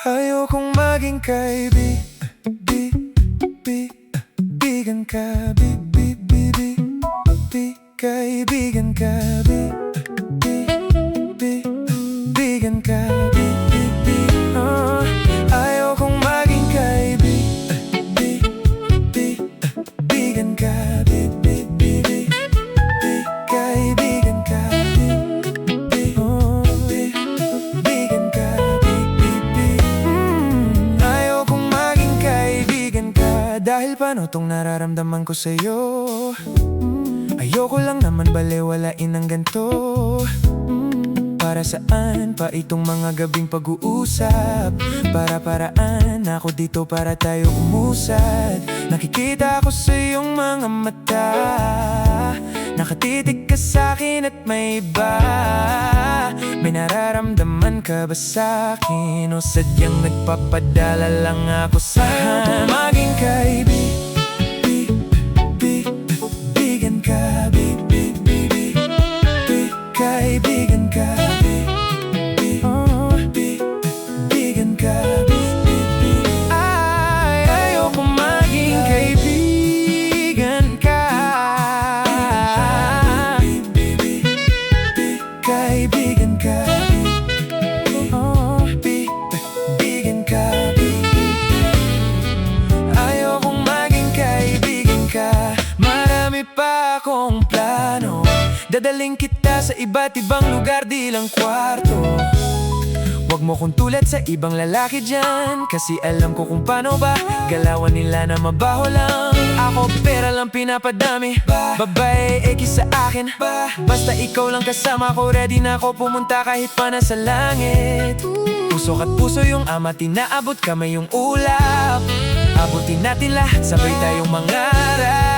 Ayokong maging kaibigan ka, kaibigan ka, kaibigan ka, ayokong maging kaibigan ka, kaibigan ka, kaibigan ka, ayokong maging kaibigan ka. Dahil paano tong nararamdaman ko sa'yo? Ayoko lang naman balewalain ng ganito. Para saan pa itong mga gabing pag-uusap? Para-paraan ako dito para tayo umusad. Nakikita ko sa iyong mga mata, nakatitig ka sa'kin at may iba. May nararamdaman ka ba sa'kin? O sadyang nagpapadala lang ako sa'yo? Maging kaibigan ka, kaibigan ka, kaibigan ka. Ayoko maging kaibigan ka, kaibigan ka, kaibigan ka. Ayokong maging kaibigan ka. Marami pa akong plano, dadaling kita sa iba't ibang lugar, di lang kwarto. Huwag mo kong tulad sa ibang lalaki dyan, kasi alam ko kung paano ba galawan nila na mabaho lang. Ako pera lang pinapadami, babae ekis sa akin. Basta ikaw lang kasama ko, ready na ako pumunta kahit pa nasa langit. Puso at puso yung ama, tinaabot kamay yung ulap. Abutin natin lahat, sabay tayong mangarap.